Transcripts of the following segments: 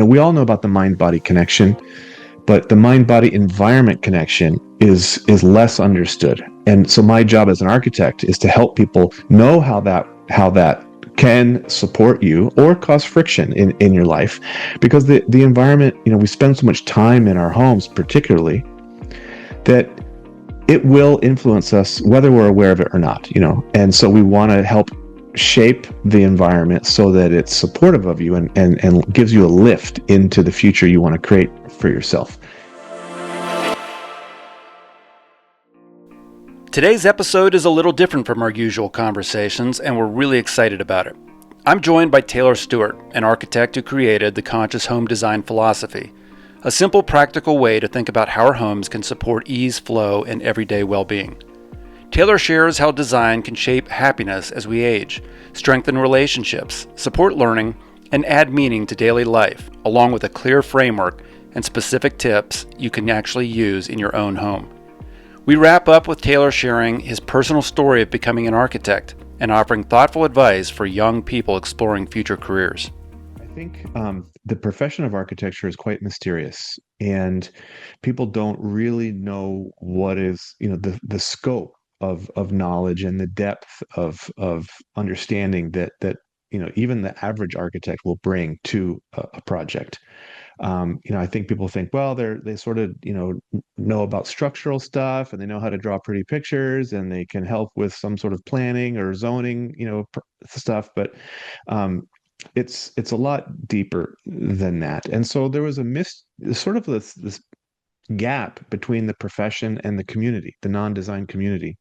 we all know about the mind-body connection, but the mind-body environment connection is less understood. And so my job as an architect is to help people know how that can support you or cause friction in your life, because the environment, we spend so much time in our homes particularly, that it will influence us whether we're aware of it or not. And so we want to help shape the environment so that it's supportive of you and gives you a lift into the future you want to create for yourself. Today's episode is a little different from our usual conversations, and we're really excited about it. I'm joined by Talor Stewart, an architect who created the conscious home design philosophy, a simple, practical way to think about how our homes can support ease, flow, and everyday well-being. Talor shares how design can shape happiness as we age, strengthen relationships, support learning, and add meaning to daily life, along with a clear framework and specific tips you can actually use in your own home. We wrap up with Talor sharing his personal story of becoming an architect and offering thoughtful advice for young people exploring future careers. I think the profession of architecture is quite mysterious, and people don't really know what is, the scope of knowledge and the depth of understanding that even the average architect will bring to a project. I think people think, well, they sort of, know about structural stuff, and they know how to draw pretty pictures, and they can help with some sort of planning or zoning, stuff. But it's a lot deeper than that. And so there was sort of this gap between the profession and the community, the non-design community.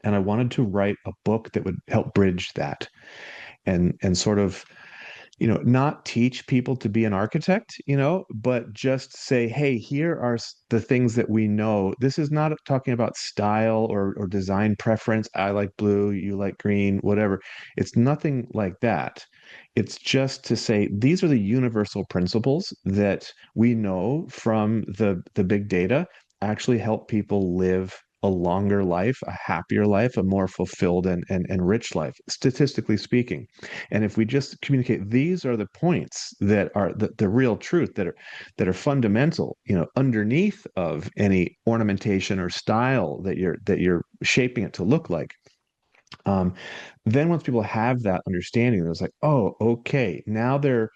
And I wanted to write a book that would help bridge that, and sort of, not teach people to be an architect, but just say, hey, here are the things that we know. This is not talking about style or design preference. I like blue, you like green, whatever. It's nothing like that. It's just to say these are the universal principles that we know from the big data actually help people live a longer life, a happier life, a more fulfilled and rich life, statistically speaking. And if we just communicate, these are the points that are the real truth, that are fundamental, underneath of any ornamentation or style that you're shaping it to look like. Um, then once people have that understanding, it's like, oh, okay, now they're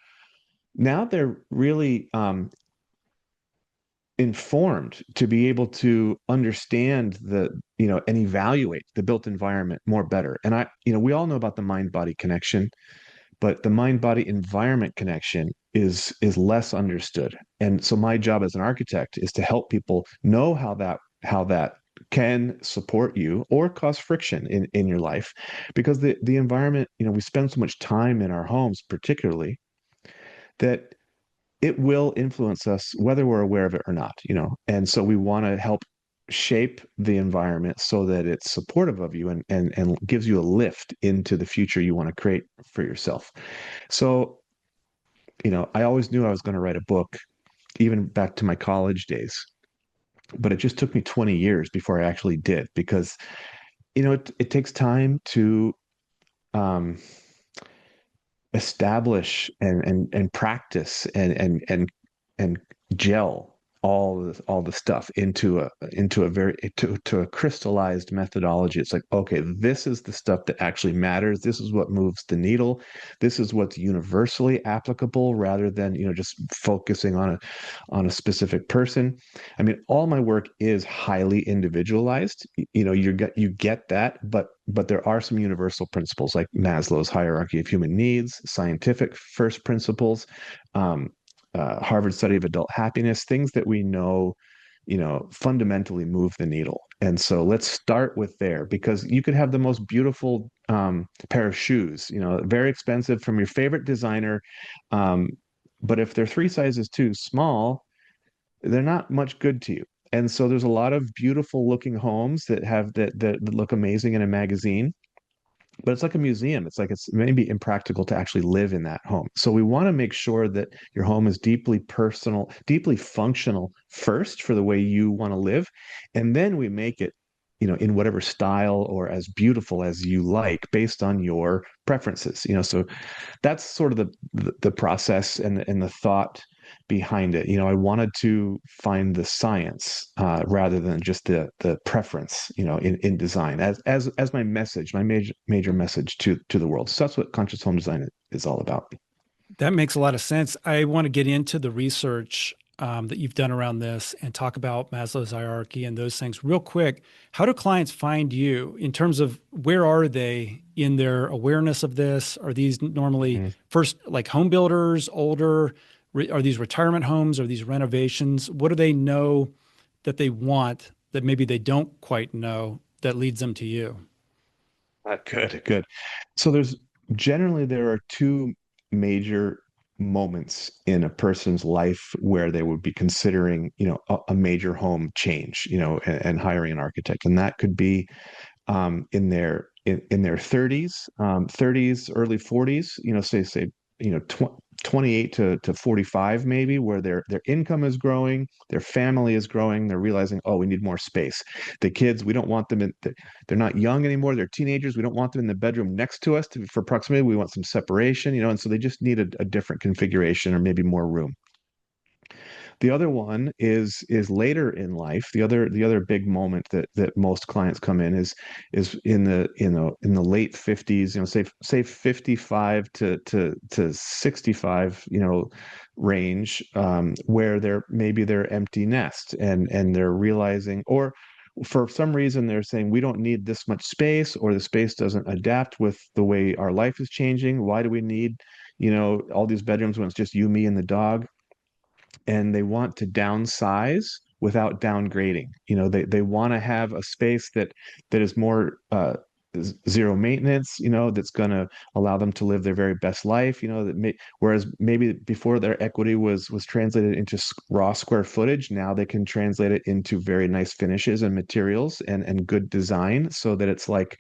really informed to be able to understand and evaluate the built environment more better. And we all know about the mind body connection, but the mind body environment connection is less understood. And so my job as an architect is to help people know how that can support you or cause friction in your life, because the environment, we spend so much time in our homes particularly, that it will influence us whether we're aware of it or not. And so we want to help shape the environment so that it's supportive of you and gives you a lift into the future you want to create for yourself. So, I always knew I was going to write a book, even back to my college days, but it just took me 20 years before I actually did, because, it takes time to um, establish and practice and gel all the stuff into a very to a crystallized methodology. It's like, okay, this is the stuff that actually matters. This is what moves the needle. This is what's universally applicable, rather than just focusing on a specific person. I mean, all my work is highly individualized. You get that, but there are some universal principles, like Maslow's hierarchy of human needs, scientific first principles, um, Harvard study of adult happiness, things that we know, fundamentally move the needle. And so let's start with there, because you could have the most beautiful pair of shoes, very expensive, from your favorite designer. Um, but if they're three sizes too small, they're not much good to you. And so there's a lot of beautiful looking homes that look amazing in a magazine, but it's like a museum. It's like it's maybe impractical to actually live in that home. So we want to make sure that your home is deeply personal, deeply functional first for the way you want to live, and then we make it in whatever style or as beautiful as you like based on your preferences. So that's sort of the process and the thought behind it. I wanted to find the science rather than just the preference, in design as my message, my major message to the world. So that's what conscious home design is all about. That makes a lot of sense. I want to get into the research that you've done around this and talk about Maslow's hierarchy and those things real quick. How do clients find you in terms of where are they in their awareness of this? Are these normally Mm-hmm. first like home builders, older? Are these retirement homes? Are these renovations? What do they know that they want that maybe they don't quite know that leads them to you? Good, good. So there are two major moments in a person's life where they would be considering, a major home change, and hiring an architect. And that could be in their 30s, 30s, early 40s, say, 28 to 45 maybe, where their income is growing, their family is growing, they're realizing, oh, we need more space. The kids, we don't want them they're not young anymore, they're teenagers, we don't want them in the bedroom next to us for proximity, we want some separation, and so they just need a different configuration or maybe more room. The other one is later in life. The other big moment that most clients come in is in the late 50s, say 55 to 65, range, where they're empty nest and they're realizing, or for some reason they're saying we don't need this much space, or the space doesn't adapt with the way our life is changing. Why do we need, all these bedrooms when it's just you, me, and the dog? And they want to downsize without downgrading. They want to have a space that is more zero maintenance, that's going to allow them to live their very best life, whereas maybe before their equity was translated into raw square footage, now they can translate it into very nice finishes and materials and good design, so that it's like,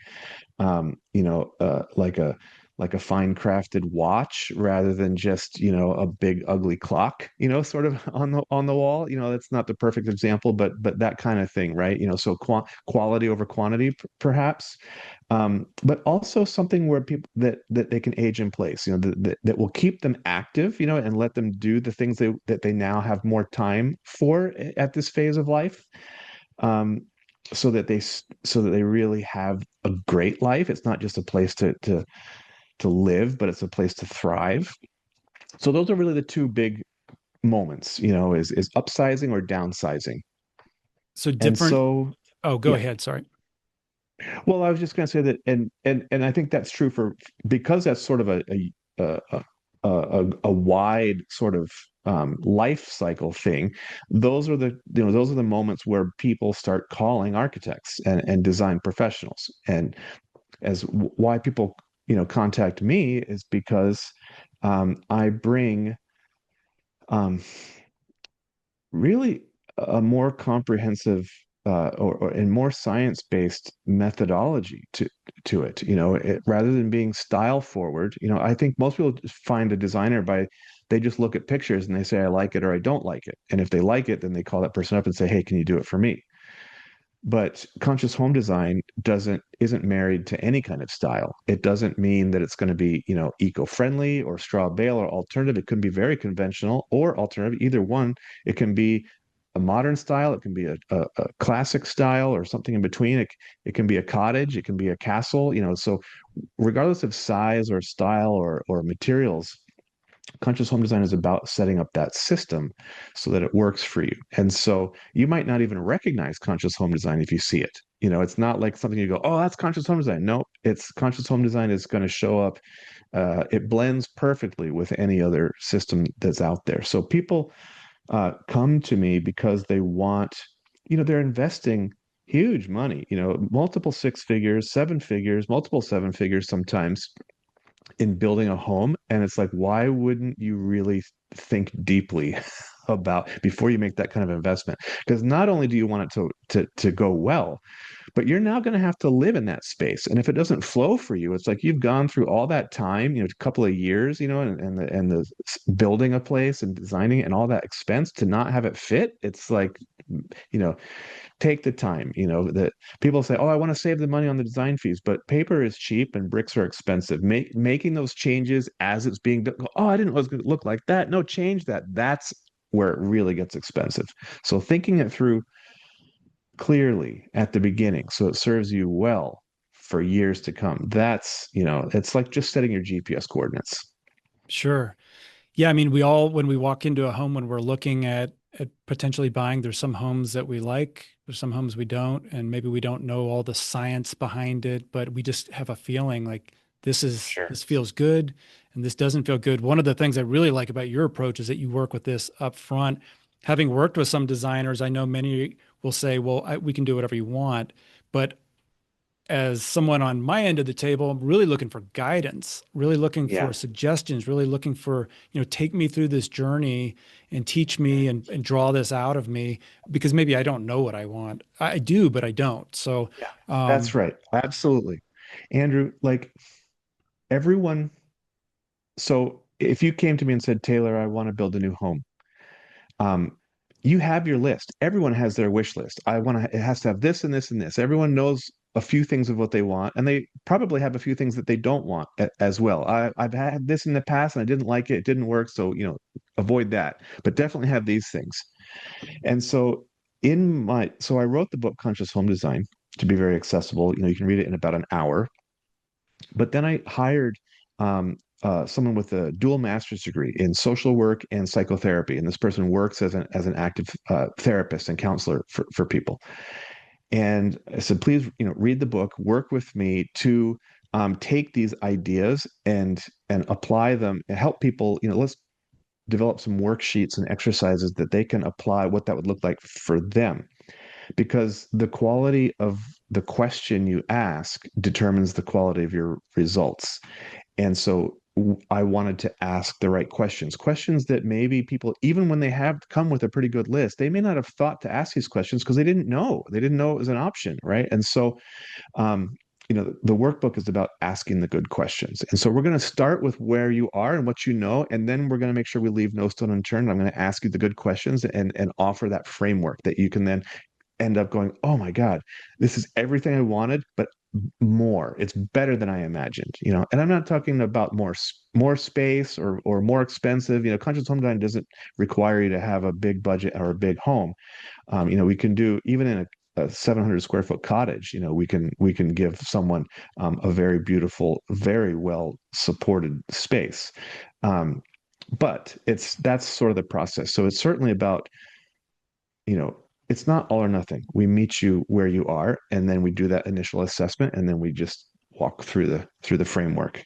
like a fine crafted watch rather than just, a big ugly clock, sort of on the wall. That's not the perfect example, but that kind of thing, right? So quality over quantity, perhaps. But also something where people that they can age in place, that will keep them active, and let them do the things that they now have more time for at this phase of life. Um, so that they really have a great life. It's not just a place to live, but it's a place to thrive. So those are really the two big moments, is upsizing or downsizing. So And different. so, Oh, go yeah. ahead. Sorry. Well, I was just going to say that, and I think that's true because that's sort of a wide sort of life cycle thing. Those are the moments where people start calling architects and design professionals. And why people contact me is because I bring um, really a more comprehensive and more science-based methodology to it. Rather than being style forward. I think most people just find a designer by they just look at pictures and they say I like it or I don't like it, and if they like it, then they call that person up and say, hey, can you do it for me? But conscious home design isn't married to any kind of style. It doesn't mean that it's going to be, eco-friendly or straw bale or alternative. It could be very conventional or alternative, either one. It can be a modern style, it can be a classic style, or something in between. It can be a cottage, it can be a castle, so regardless of size or style or materials, conscious home design is about setting up that system so that it works for you. And so you might not even recognize conscious home design if you see it. It's not like something you go, oh, that's conscious home design. No, it's conscious home design is going to show up. It blends perfectly with any other system that's out there. So people come to me because they want, they're investing huge money, multiple six figures, seven figures, multiple seven figures sometimes in building a home. And it's like, why wouldn't you really think deeply about before you make that kind of investment? Because not only do you want it to go well, but you're now going to have to live in that space. And if it doesn't flow for you, it's like you've gone through all that time, a couple of years, and the building a place and designing it and all that expense to not have it fit. It's like, you know, take the time, that people say, oh, I want to save the money on the design fees, but paper is cheap and bricks are expensive. Making those changes as it's being done. Oh, I didn't know it was going to look like that. No, change that. That's where it really gets expensive. So thinking it through clearly at the beginning so it serves you well for years to come. It's like just setting your GPS coordinates. Sure. Yeah, I mean, we all, when we walk into a home, when we're looking at potentially buying, there's some homes that we like, there's some homes we don't, and maybe we don't know all the science behind it, but we just have a feeling like Sure. this feels good and this doesn't feel good. One of the things I really like about your approach is that you work with this up front. Having worked with some designers, I know many will say, well, we can do whatever you want, but as someone on my end of the table, I'm really looking for guidance, really looking for Yeah. suggestions, really looking for, take me through this journey and teach me and draw this out of me because maybe I don't know what I want. I do, but I don't. So, Yeah. That's um, right. Absolutely. Andrew, like everyone, so if you came to me and said, Taylor, I want to build a new home, um, you have your list. Everyone has their wish list. It has to have this and this and this. Everyone knows a few things of what they want, and they probably have a few things that they don't want as well. I've had this in the past and I didn't like it. It didn't work. So, avoid that, but definitely have these things. And so so I wrote the book Conscious Home Design to be very accessible. You can read it in about an hour. But then I hired someone with a dual master's degree in social work and psychotherapy, and this person works as an active therapist and counselor for people. And I said, please, read the book, work with me to take these ideas and apply them and help people. Let's develop some worksheets and exercises that they can apply what that would look like for them, because the quality of the question you ask determines the quality of your results. And so I wanted to ask the right questions that maybe people, even when they have come with a pretty good list, they may not have thought to ask these questions because they didn't know. They didn't know it was an option, right? And so, um, the workbook is about asking the good questions. And so we're going to start with where you are and what you know, and then we're going to make sure we leave no stone unturned. I'm going to ask you the good questions and offer that framework that you can then end up going, oh my God, this is everything I wanted, but more. It's better than I imagined. And I'm not talking about more space or more expensive. Conscious home design doesn't require you to have a big budget or a big home. We can do even in a 700 square foot cottage. We can give someone a very beautiful, very well supported space. Um, but that's sort of the process. So it's certainly about you know, it's not all or nothing. We meet you where you are, and then we do that initial assessment, and then we just walk through the framework.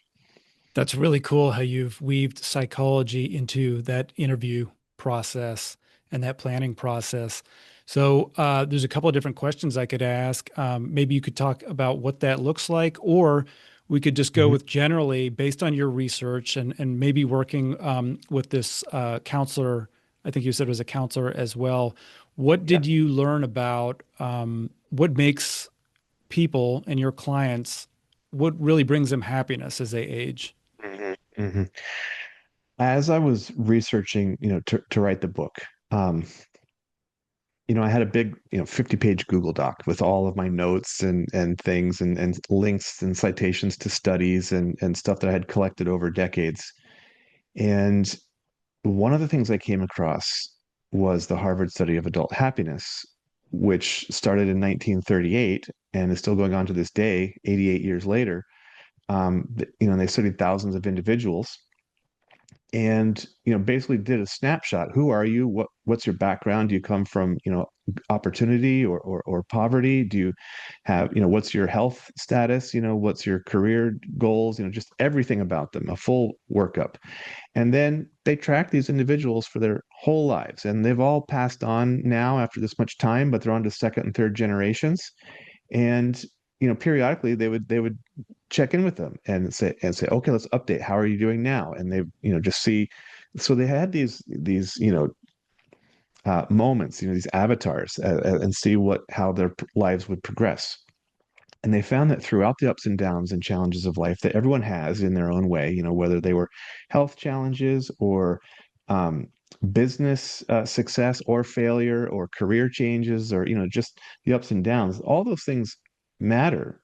that's really cool how you've weaved psychology into that interview process and that planning process. So there's a couple of different questions I could ask. Maybe you could talk about what that looks like, or we could just go Mhm. with generally based on your research and maybe working with this counselor. I think you said it was a counselor as well. What Yeah. did you learn about what makes people and your clients, what really brings them happiness as they age? Mhm. Mhm. As I was researching, to write the book, um, I had a big, 50-page Google Doc with all of my notes and things and links and citations to studies and stuff that I had collected over decades. And one of the things I came across was the Harvard study of adult happiness, which started in 1938 and is still going on to this day, 88 years later. They studied thousands of individuals and basically did a snapshot. Who are you? What's your background? Do you come from opportunity or poverty? Do you have what's your health status? What's your career goals? Just everything about them, a full workup. And then they track these individuals for their whole lives, and they've all passed on now after this much time, but they're on to second and third generations. And periodically they would check in with them and say, okay, let's update. How are you doing now? And they just see. So they had these moments, these avatars, and see how their lives would progress. And they found that throughout the ups and downs and challenges of life that everyone has in their own way, whether they were health challenges or um, business success or failure or career changes or, just the ups and downs, all those things matter.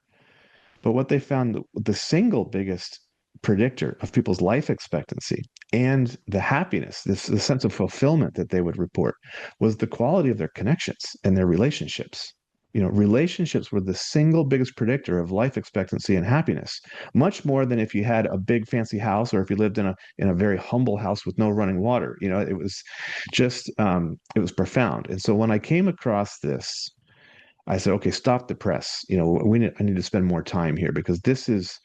But what they found, the single biggest predictor of people's life expectancy and the happiness, the sense of fulfillment that they would report, was the quality of their connections and their relationships. Relationships were the single biggest predictor of life expectancy and happiness, much more than if you had a big fancy house or if you lived in a very humble house with no running water. It was just it was profound. And so when I came across this, I said, okay, stop the press. I need to spend more time here because this is,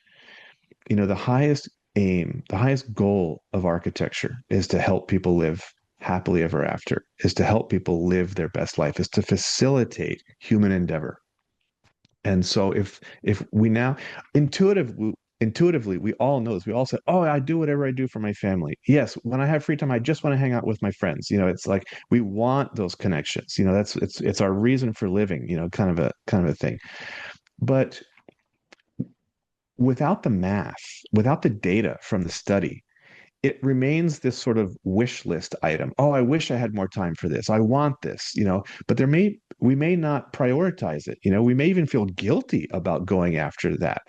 the highest aim, the highest goal of architecture is to help people live happily ever after, is to help people live their best life, is to facilitate human endeavor. And so if we now intuitively we all know this, we all say, oh, I do whatever I do for my family. Yes, when I have free time, I just want to hang out with my friends. It's like we want those connections. That's it's our reason for living, kind of a thing. But without the math, without the data from the study, it remains this sort of wish list item. Oh, I wish I had more time for this. I want this, but we may not prioritize it. We may even feel guilty about going after that.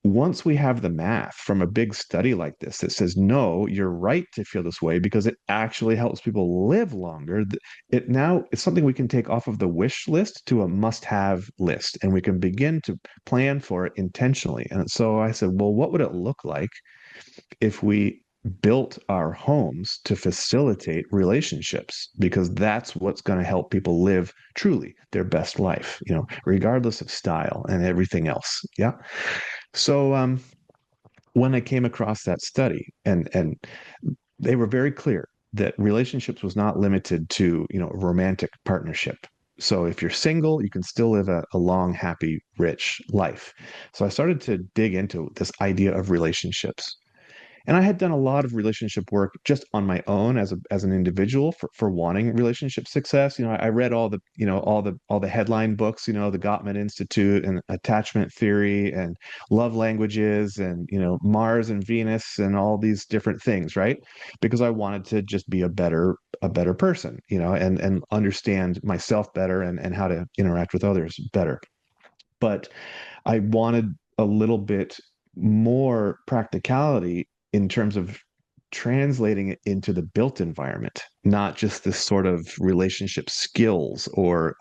Once we have the math from a big study like this that says, no, you're right to feel this way because it actually helps people live longer, it's something we can take off of the wish list to a must-have list, and we can begin to plan for it intentionally. And so I said, well, what would it look like if we built our homes to facilitate relationships? Because that's what's going to help people live truly their best life, regardless of style and everything else. Yeah. So when I came across that study, and they were very clear that relationships was not limited to romantic partnership. So if you're single, you can still live a long, happy, rich life. So I started to dig into this idea of relationships. And I had done a lot of relationship work just on my own as an individual for wanting relationship success. I read all the headline books, the Gottman Institute and attachment theory and love languages and Mars and Venus and all these different things, right? Because I wanted to just be a better person, and understand myself better and how to interact with others better. But I wanted a little bit more practicality in terms of translating it into the built environment, not just this sort of relationship skills or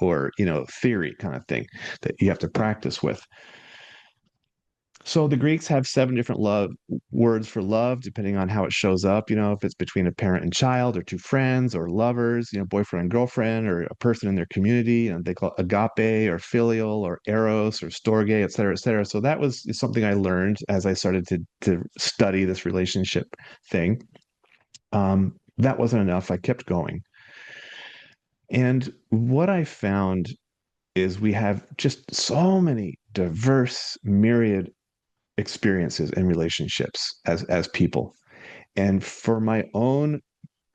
theory kind of thing that you have to practice with. So the Greeks have 7 different love words for love, depending on how it shows up. If it's between a parent and child, or two friends, or lovers, boyfriend and girlfriend, or a person in their community, and they call it agape, or filial, or eros, or storge, et cetera, et cetera. So that was something I learned as I started to study this relationship thing. That wasn't enough. I kept going, and what I found is we have just so many diverse, myriad experiences and relationships as people. And for my own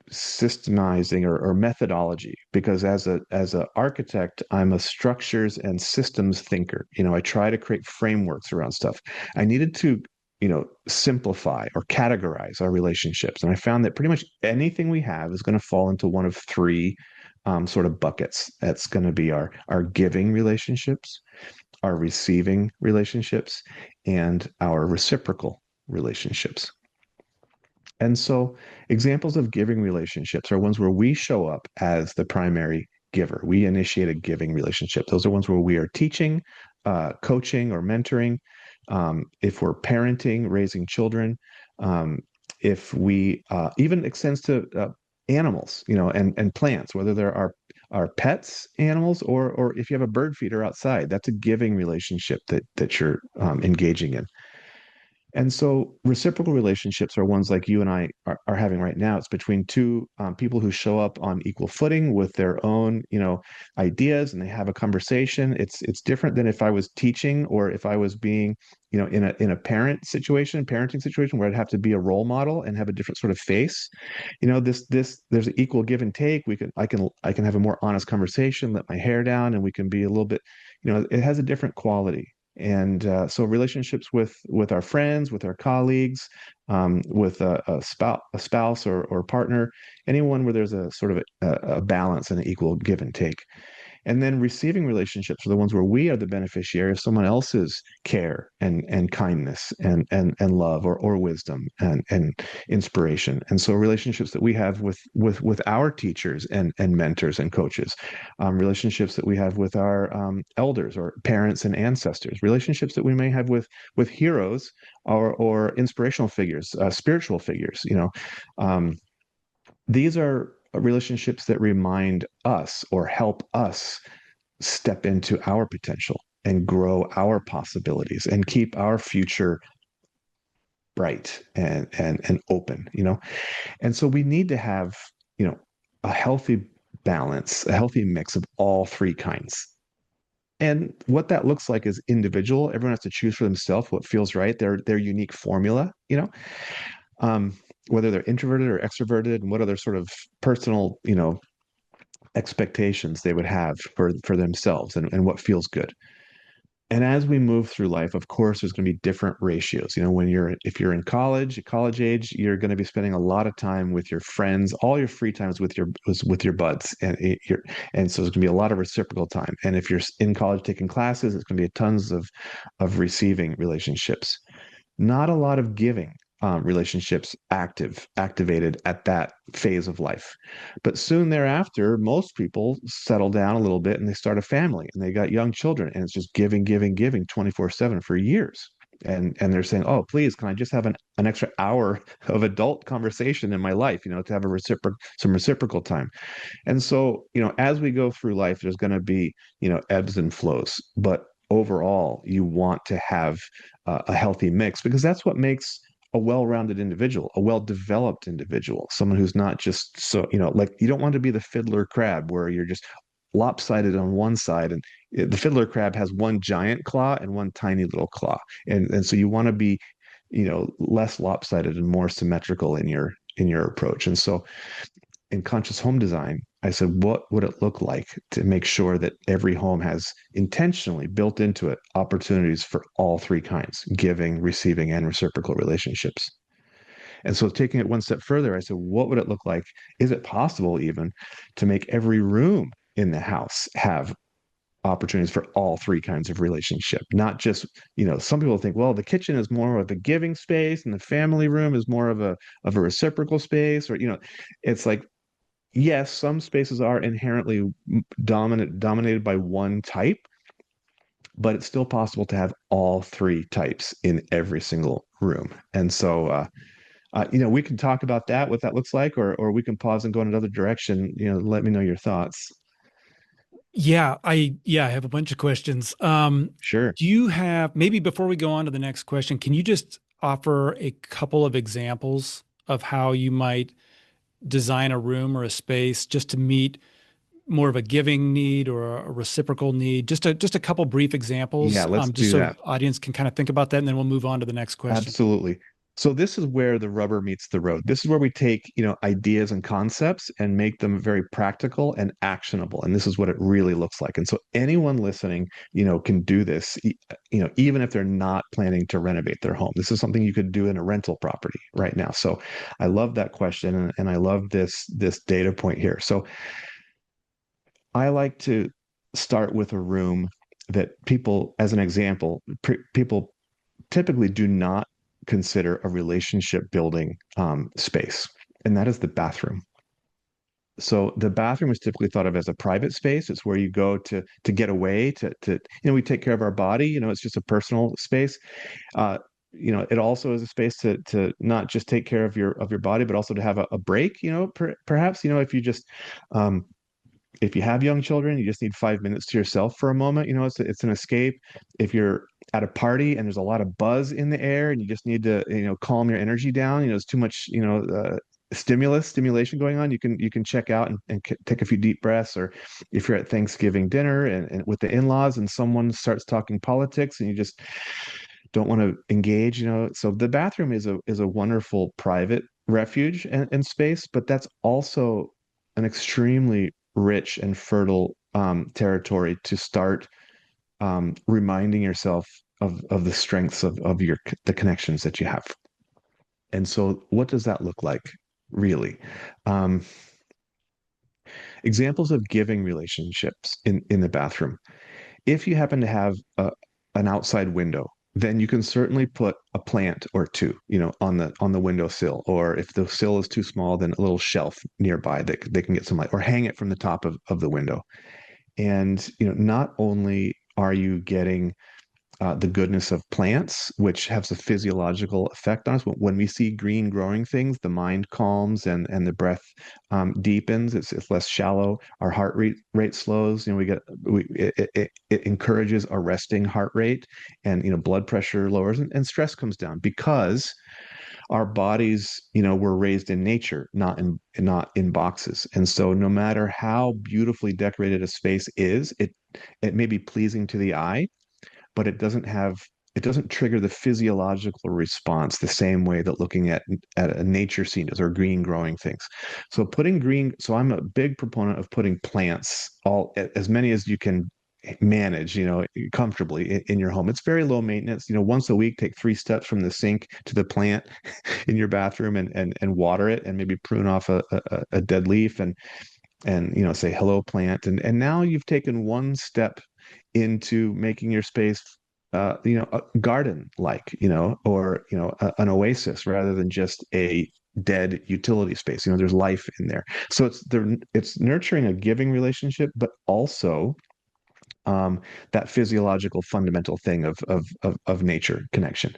systemizing or methodology, because as a architect, I'm a structures and systems thinker. I try to create frameworks around stuff. I needed to simplify or categorize our relationships, and I found that pretty much anything we have is going to fall into one of three sort of buckets. That's going to be our giving relationships, our receiving relationships, and our reciprocal relationships. And so examples of giving relationships are ones where we show up as the primary giver. We initiate a giving relationship. Those are ones where we are teaching, coaching, or mentoring. If we're parenting, raising children, if we even extends to animals, and plants, whether there are pets animals or if you have a bird feeder outside, that's a giving relationship that you're engaging in. And so reciprocal relationships are ones like you and I are having right now. It's between two people who show up on equal footing with their own, ideas, and they have a conversation. It's different than if I was teaching or if I was being, in a parenting situation where I'd have to be a role model and have a different sort of face. This there's an equal give and take. I can have a more honest conversation, let my hair down, and we can be a little bit, it has a different quality. And so relationships with our friends, with our colleagues, with a spouse or partner, anyone where there's a sort of a balance and an equal give and take. And then receiving relationships are the ones where we are the beneficiary of someone else's care and kindness and love or wisdom and inspiration. And so relationships that we have with our teachers and mentors and coaches, relationships that we have with our elders or parents and ancestors, relationships that we may have with heroes or inspirational figures, spiritual figures. These are relationships that remind us or help us step into our potential and grow our possibilities and keep our future bright and open. And so we need to have, a healthy balance, a healthy mix of all three kinds. And what that looks like is individual. Everyone has to choose for themselves what feels right, their unique formula, um, whether they're introverted or extroverted, and what other sort of personal, expectations they would have for themselves and what feels good. And as we move through life, of course, there's going to be different ratios. If you're in college age, you're going to be spending a lot of time with your friends. All your free time is with your buds, and so there's going to be a lot of reciprocal time. And if you're in college taking classes, it's going to be tons of receiving relationships. Not a lot of giving relationships activated at that phase of life. But soon thereafter, most people settle down a little bit and they start a family and they got young children, and it's just giving, giving, giving 24/7 for years. And they're saying, oh, please, can I just have an extra hour of adult conversation in my life, to have some reciprocal time. And so, as we go through life, there's going to be, ebbs and flows. But overall, you want to have a healthy mix, because that's what makes a well-rounded individual, a well-developed individual, someone who's not just so, like, you don't want to be the fiddler crab where you're just lopsided on one side, and the fiddler crab has one giant claw and one tiny little claw. And so you want to be, less lopsided and more symmetrical in your approach. And so in conscious home design, I said, what would it look like to make sure that every home has intentionally built into it opportunities for all three kinds: giving, receiving, and reciprocal relationships? And so taking it one step further, I said, what would it look like? Is it possible even to make every room in the house have opportunities for all three kinds of relationship? Not just, some people think, well, the kitchen is more of a giving space and the family room is more of a reciprocal space, or, it's like, yes, some spaces are inherently dominated by one type, but it's still possible to have all three types in every single room. And so, we can talk about that, what that looks like, or we can pause and go in another direction. Let me know your thoughts. Yeah, I have a bunch of questions. Sure. Do you have, maybe before we go on to the next question, can you just offer a couple of examples of how you might design a room or a space just to meet more of a giving need or a reciprocal need? Just a couple brief Yeah, examples, let's just do so that. the audience can kind of think about that, and then we'll move on to the next question. Absolutely. So this is where the rubber meets the road. This is where we take, ideas and concepts and make them very practical and actionable. And this is what it really looks like. And so anyone listening, can do this, even if they're not planning to renovate their home. This is something you could do in a rental property right now. So I love that question, and I love this data point here. So I like to start with a room that people, as an example, people typically do not consider a relationship building space, and that is the bathroom. So the bathroom is typically thought of as a private space. It's where you go to get away, to we take care of our body. It's just a personal space. Uh, it also is a space to not just take care of your body, but also to have a break. Perhaps if you just if you have young children, you just need 5 minutes to yourself for a moment. It's an escape. If you're at a party and there's a lot of buzz in the air and you just need to, calm your energy down. There's too much, stimulation going on. You can check out and take a few deep breaths. Or if you're at Thanksgiving dinner and with the in-laws and someone starts talking politics and you just don't want to engage, so the bathroom is a wonderful private refuge and space, but that's also an extremely rich and fertile territory to start reminding yourself of the strengths of the connections that you have. And so, what does that look like, really? Um, Examples of giving relationships in the bathroom. If you happen to have an outside window, then you can certainly put a plant or two, on the windowsill. Or if the sill is too small, then a little shelf nearby that they can get some light, or hang it from the top of the window. And not only are you getting the goodness of plants, which has a physiological effect on us. When we see green growing things, the mind calms and the breath deepens. It's less shallow. Our heart rate slows. It encourages a resting heart rate, and blood pressure lowers, and stress comes down because our bodies, were raised in nature, not in boxes. And so, no matter how beautifully decorated a space is, it may be pleasing to the eye, but it doesn't trigger the physiological response the same way that looking at a nature scene does, or green growing things. So I'm a big proponent of putting plants, all as many as you can manage, comfortably in your home. It's very low maintenance. Once a week, take 3 steps from the sink to the plant in your bathroom and water it, and maybe prune off a dead leaf, and say hello, plant. And now you've taken one step into making your space a garden like, or an oasis, rather than just a dead utility space. There's life in there. So it's nurturing a giving relationship, but also that physiological fundamental thing of nature connection.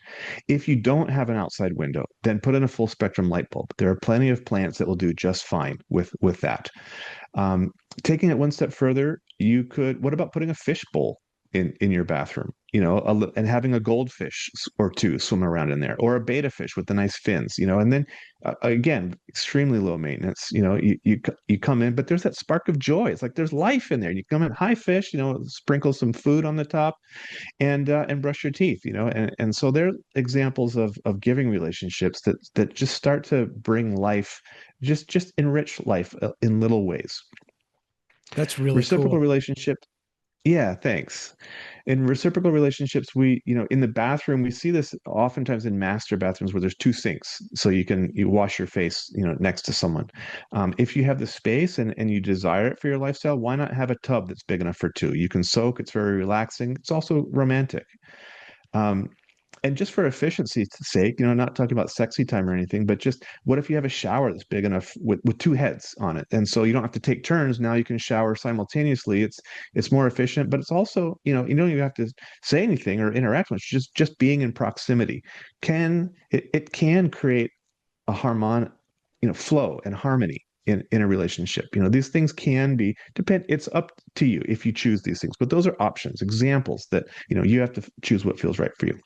If you don't have an outside window, then put in a full spectrum light bulb. There are plenty of plants that will do just fine with that. Um, Taking it one step further, what about putting a fish bowl in your bathroom, and having a goldfish or two swim around in there, or a betta fish with the nice fins, and then again, extremely low maintenance. You come in, but there's that spark of joy. It's like there's life in there. You come in, hi fish, sprinkle some food on the top, and brush your teeth, and so they're examples of giving relationships that just start to bring life, just enrich life in little ways. That's really Reciprocal cool. relationships. Yeah, thanks. In reciprocal relationships, in the bathroom, we see this oftentimes in master bathrooms where there's two sinks, so you wash your face, next to someone. If you have the space and you desire it for your lifestyle, why not have a tub that's big enough for two? You can soak. It's very relaxing. It's also romantic. Um, and just for efficiency's sake, not talking about sexy time or anything, but just what if you have a shower that's big enough with two heads on it, and so you don't have to take turns. Now you can shower simultaneously. It's more efficient, but it's also, you don't even have to say anything or interact much. Just being in proximity it can create a harmon flow and harmony in a relationship. These things can be depend. It's up to you if you choose these things, but those are options, examples that you have to choose what feels right for you.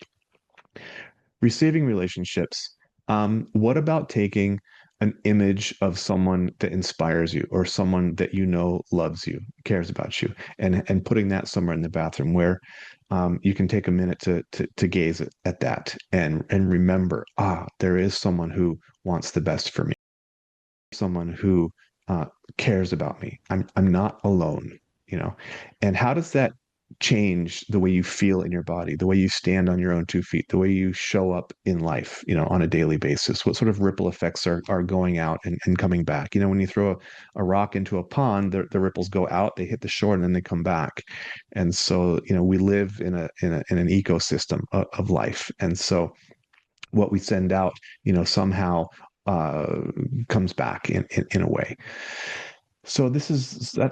Receiving relationships. What about taking an image of someone that inspires you, or someone that loves you, cares about you, and putting that somewhere in the bathroom where you can take a minute to gaze at that and remember, there is someone who wants the best for me, someone who uh, cares about me. I'm not alone, you know. And how does that change the way you feel in your body, the way you stand on your own 2 feet, the way you show up in life, on a daily basis? What sort of ripple effects are going out and coming back? When you throw a rock into a pond, the ripples go out, they hit the shore, and then they come back. And so, we live in an ecosystem of life. And so what we send out, somehow uh, comes back in a way. So that's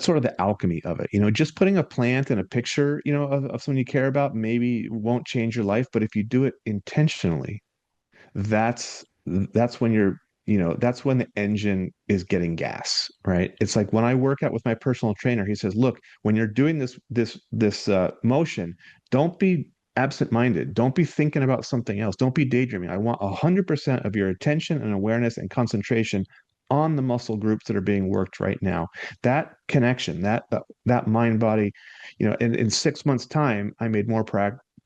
sort of the alchemy of it. Just putting a plant in a picture, of someone you care about maybe won't change your life, but if you do it intentionally, that's when that's when the engine is getting gas, right? It's like when I work out with my personal trainer, he says, look, when you're doing this motion, don't be absent-minded. Don't be thinking about something else. Don't be daydreaming. I want 100% of your attention and awareness and concentration on the muscle groups that are being worked right now. That connection, that mind body, in 6 months time, I made more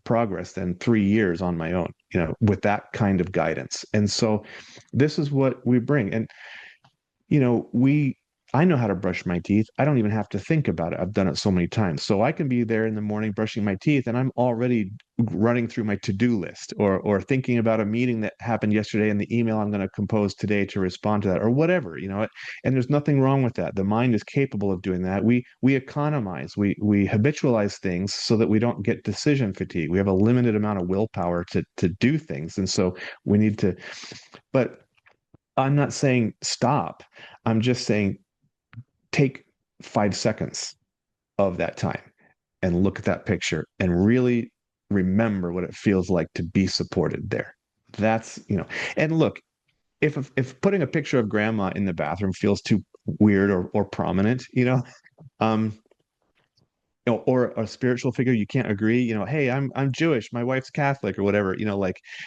progress than 3 years on my own, with that kind of guidance. And so this is what we bring. And we I know how to brush my teeth. I don't even have to think about it. I've done it so many times. So I can be there in the morning brushing my teeth and I'm already running through my to-do list, or thinking about a meeting that happened yesterday and the email I'm going to compose today to respond to that, or whatever, and there's nothing wrong with that. The mind is capable of doing that. We economize, we habitualize things so that we don't get decision fatigue. We have a limited amount of willpower to do things. And so we need to, but I'm not saying stop. I'm just saying take 5 seconds of that time and look at that picture and really remember what it feels like to be supported there. And look, if putting a picture of grandma in the bathroom feels too weird or prominent, um, or a spiritual figure you can't agree, hey, I'm Jewish, my wife's Catholic, or whatever, and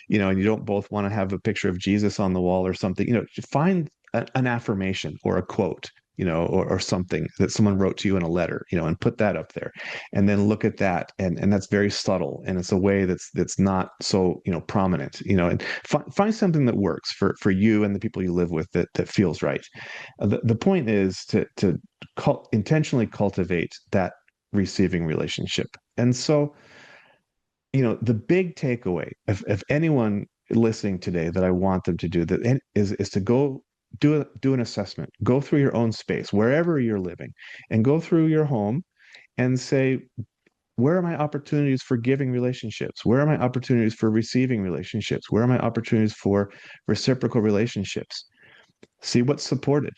you don't both want to have a picture of Jesus on the wall or something, find an affirmation or a quote, or something that someone wrote to you in a letter, and put that up there, and then look at that, and that's very subtle, and it's a way that's not so prominent, and find something that works for you and the people you live with, that feels right. The point is to intentionally cultivate that receiving relationship. And so, the big takeaway of anyone listening today that I want them to do that is to go do an assessment, go through your own space, wherever you're living, and go through your home and say, where are my opportunities for giving relationships? Where are my opportunities for receiving relationships? Where are my opportunities for reciprocal relationships? See what's supported.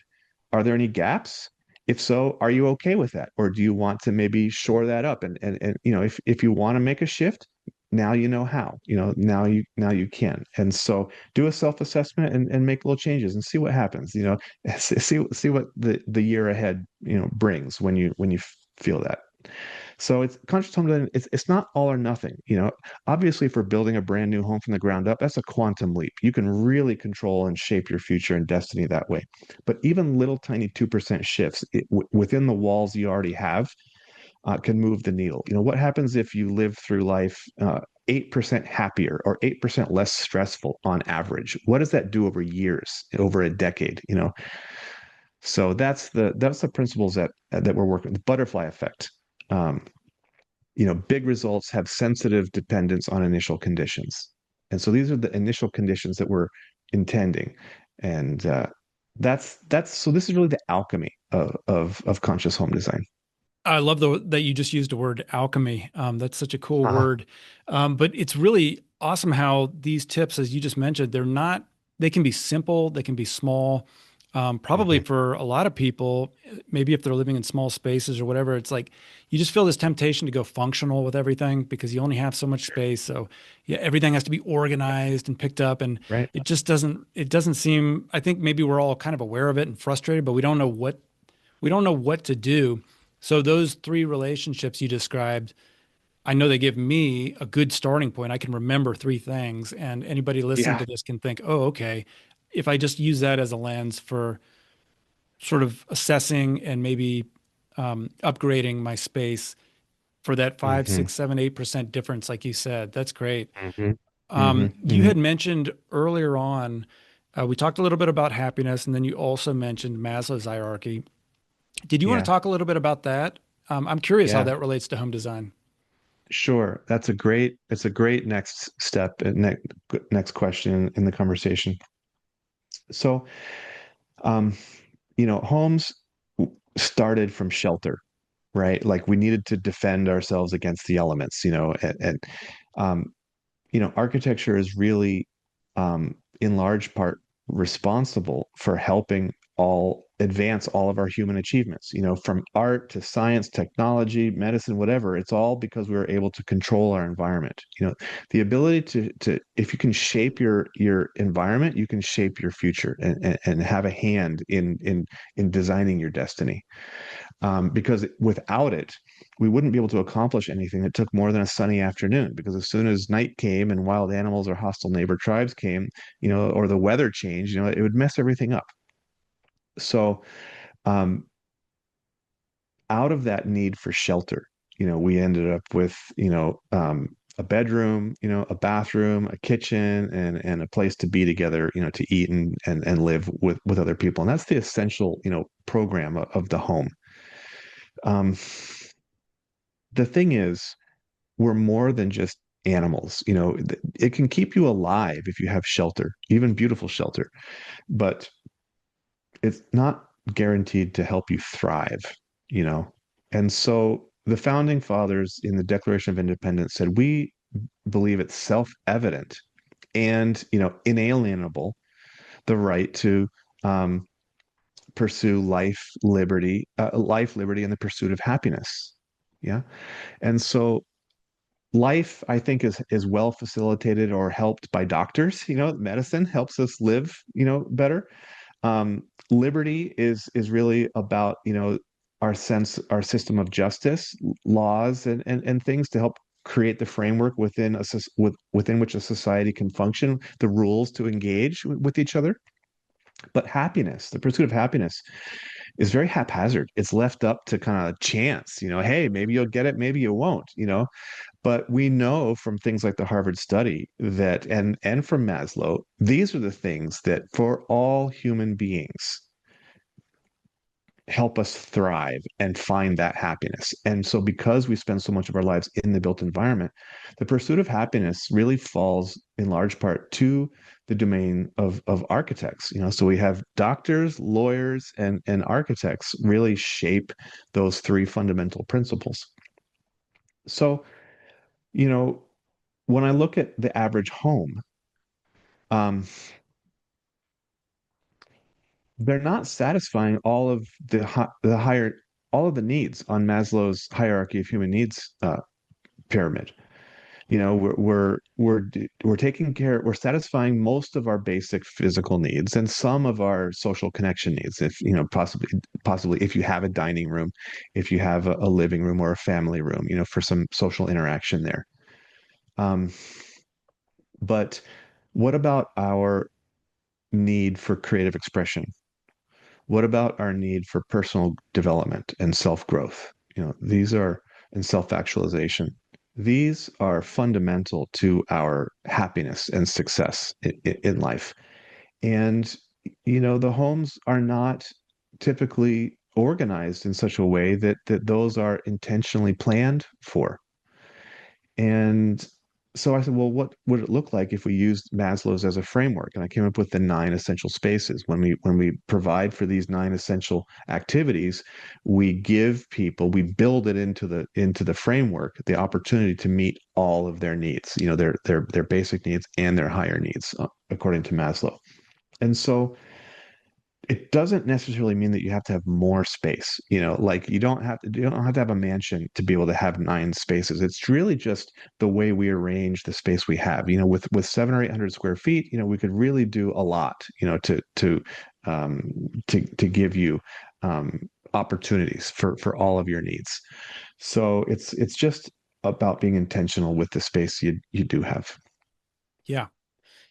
Are there any gaps? If so, are you okay with that? Or do you want to maybe shore that up? And if you want to make a shift, now you know how. Now you can. And so do a self-assessment and make little changes and see what happens. See what the year ahead brings when you feel that. So it's conscious home design. It's not all or nothing. Obviously, for building a brand new home from the ground up, that's a quantum leap. You can really control and shape your future and destiny that way. But even little tiny 2% shifts within the walls you already have can move the needle. What happens if you live through life 8% happier or 8% less stressful on average? What does that do over years, over a decade? So that's the principles that we're working. The butterfly effect. Um, big results have sensitive dependence on initial conditions. And so these are the initial conditions that we're intending. And so this is really the alchemy of conscious home design. I love that you just used the word alchemy. That's such a cool Uh-huh. word. But it's really awesome how these tips, as you just mentioned, they can be simple, they can be small. Probably Mhm. for a lot of people, maybe if they're living in small spaces or whatever, it's like you just feel this temptation to go functional with everything because you only have so much space. So yeah, everything has to be organized and picked up. And Right. it doesn't seem, I think maybe we're all kind of aware of it and frustrated, but we don't know what to do. So those three relationships you described, I know they give me a good starting point. I can remember three things, and anybody listening Yeah. to this can think, "Oh, okay, if I just use that as a lens for sort of assessing and maybe upgrading my space for that five, Hmm. 6, 7, 8% difference, like you said, that's great." Hmm. Hmm. You Hmm. had mentioned earlier on, we talked a little bit about happiness, and then you also mentioned Maslow's hierarchy. Did you want to Yeah. talk a little bit about that? I'm curious how Yeah. that relates to home design. Sure. It's a great next step and next question in the conversation. So, um, homes started from shelter, right? Like we needed to defend ourselves against the elements, and um, architecture is really, in large part, responsible for helping all advance all of our human achievements, from art to science, technology, medicine, whatever. It's all because we were able to control our environment. The ability to if you can shape your environment, you can shape your future and have a hand in designing your destiny. Because without it, we wouldn't be able to accomplish anything that took more than a sunny afternoon. Because as soon as night came and wild animals or hostile neighbor tribes came, or the weather changed, it would mess everything up. So, um, out of that need for shelter, we ended up with, a bedroom, a bathroom, a kitchen, and a place to be together, to eat and live with other people. And that's the essential, program of the home. Um, the thing is, we're more than just animals. It can keep you alive if you have shelter, even beautiful shelter, but it's not guaranteed to help you thrive, you know? And so the founding fathers in the Declaration of Independence said, we believe it's self-evident and, inalienable, the right to pursue life, liberty, and the pursuit of happiness. Yeah. And so life, I think, is well facilitated or helped by doctors. Medicine helps us live, better. Liberty is really about, our system of justice, laws, and things to help create the framework within which a society can function, the rules to engage with each other. But happiness, the pursuit of happiness, is very haphazard. It's left up to kind of chance. Hey, maybe you'll get it, maybe you won't. But we know from things like the Harvard study that, and from Maslow, these are the things that for all human beings help us thrive and find that happiness. And so because we spend so much of our lives in the built environment, the pursuit of happiness really falls in large part to the domain of architects. So we have doctors, lawyers, and architects really shape those three fundamental principles. So, you know, when I look at the average home, um, they're not satisfying all of the higher all of the needs on Maslow's hierarchy of human needs pyramid. We're taking care, we're satisfying most of our basic physical needs and some of our social connection needs. If possibly if you have a dining room, if you have a living room or a family room, for some social interaction there. Um, but what about our need for creative expression? What about our need for personal development and self-growth? These are and self-actualization. These are fundamental to our happiness and success in life. And, the homes are not typically organized in such a way that those are intentionally planned for. And so I said, well, what would it look like if we used Maslow's as a framework? And I came up with the nine essential spaces. When we provide for these nine essential activities, we build it into the framework, the opportunity to meet all of their needs, their basic needs and their higher needs, according to Maslow. And so it doesn't necessarily mean that you have to have more space. Like you don't have to have a mansion to be able to have nine spaces. It's really just the way we arrange the space we have. With 700 or 800 square feet, we could really do a lot. To give you opportunities for all of your needs. So it's just about being intentional with the space you do have. Yeah.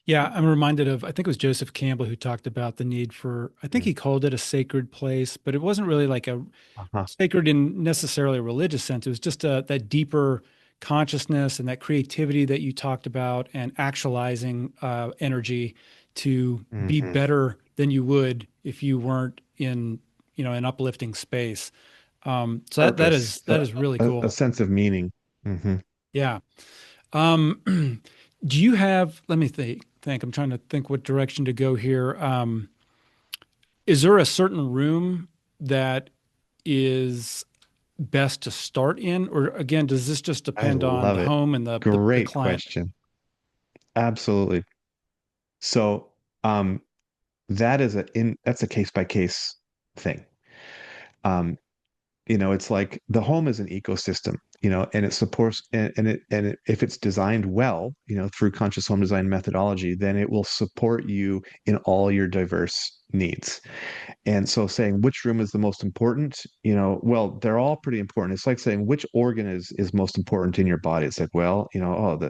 Yeah, I'm reminded of, I think it was Joseph Campbell who talked about the need for, I think Mm. he called it a sacred place, but it wasn't really like a Uh-huh. sacred in necessarily a religious sense. It was just that deeper consciousness and that creativity that you talked about and actualizing energy to be Hmm. better than you would if you weren't in, an uplifting space. So that that Purpose, is that is really a cool. sense of meaning. Hmm. Yeah. Um, do you have, let me think, I'm trying to think what direction to go here. Is there a certain room that is best to start in? Or again, does this just I depend on love the it. home and the Great client? question. Absolutely. So, that's a case by case. thing. Um, it's like the home is an ecosystem, and it supports if it's designed well, through conscious home design methodology, then it will support you in all your diverse needs. And so saying which room is the most important, well, they're all pretty important. It's like saying which organ is most important in your body. It's like, well, oh,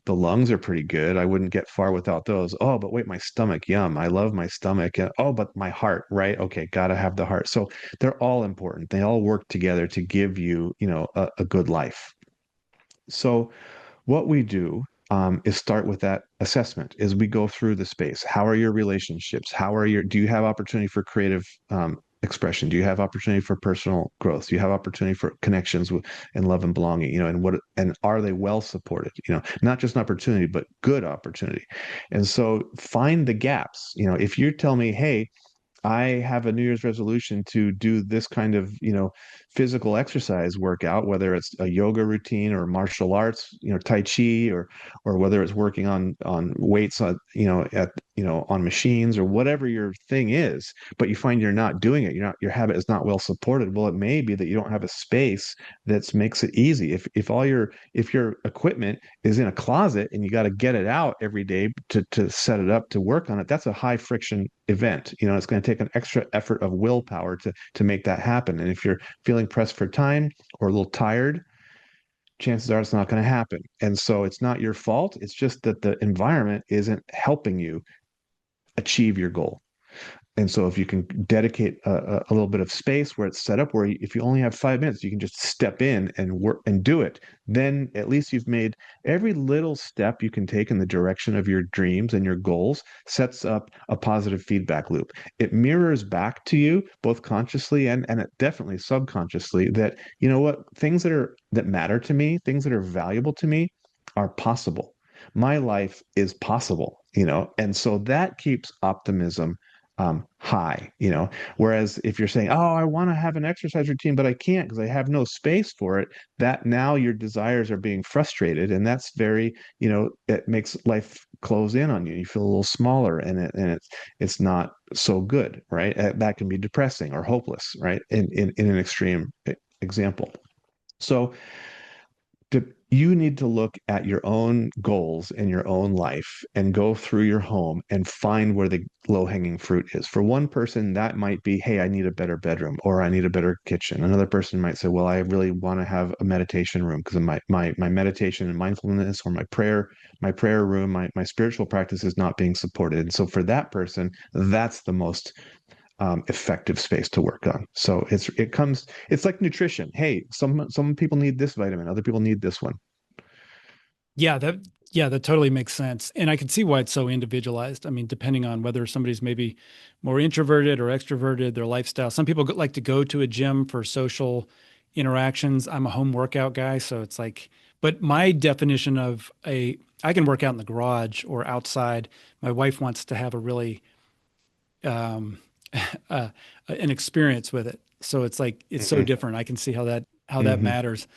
the lungs are pretty good. I wouldn't get far without those. Oh, but wait, my stomach, yum. I love my stomach. Oh, but my heart, right? Okay, gotta have the heart. So they're all important. They all work together to give you, a good life. So what we do is start with that assessment as we go through the space. How are your relationships? Do you have opportunity for creative expression? Do you have opportunity for personal growth? Do you have opportunity for connections and love and belonging? And are they well supported? Not just an opportunity, but good opportunity. And so find the gaps. If you tell me, hey, I have a New Year's resolution to do this kind of, physical exercise workout, whether it's a yoga routine or martial arts, Tai Chi, or whether it's working on weights on, on machines or whatever your thing is, but you find you're not doing it. Your habit is not well supported. Well, it may be that you don't have a space that makes it easy. If your equipment is in a closet and you got to get it out every day to set it up to work on it, that's a high friction event. It's going to take an extra effort of willpower to make that happen. And if you're feeling pressed for time or a little tired, chances are it's not going to happen. And so it's not your fault. It's just that the environment isn't helping you achieve your goal. And so if you can dedicate a little bit of space where it's set up, where if you only have 5 minutes, you can just step in and work and do it, then at least you've made every little step you can take in the direction of your dreams and your goals sets up a positive feedback loop. It mirrors back to you both consciously and definitely subconsciously that, what, things that matter to me, things that are valuable to me are possible. My life is possible, and so that keeps optimism high, whereas if you're saying, oh, I want to have an exercise routine, but I can't because I have no space for it, that now your desires are being frustrated. And that's it makes life close in on you. You feel a little smaller it's not so good, right? That can be depressing or hopeless, right? In an extreme example. So you need to look at your own goals in your own life and go through your home and find where the low-hanging fruit is. For one person, that might be, hey, I need a better bedroom or I need a better kitchen. Another person might say, well, I really want to have a meditation room because my meditation and mindfulness or my prayer room, my spiritual practice is not being supported. And so for that person, that's the most effective space to work on. So it's like nutrition. Hey, some people need this vitamin, other people need this one. Yeah, that totally makes sense. And I can see why it's so individualized. I mean, depending on whether somebody's maybe more introverted or extroverted, their lifestyle. Some people like to go to a gym for social interactions. I'm a home workout guy, so it's like, but my definition of I can work out in the garage or outside. My wife wants to have a really um, an experience with it. So it's like it's so Hmm. different. I can see how that Hmm. matters.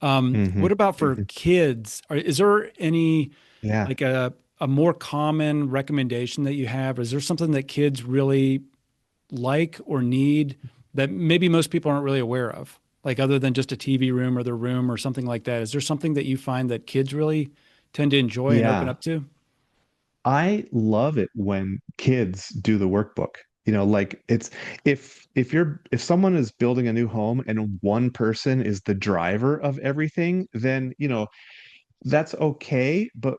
Hmm. What about for Hmm. kids? Is there any Yeah. like a more common recommendation that you have? Is there something that kids really like or need that maybe most people aren't really aware of? Like other than just a TV room or their room or something like that. Is there something that you find that kids really tend to enjoy and open Yeah. up to? I love it when kids do the workbook. Like if someone is building a new home and one person is the driver of everything, then that's okay. But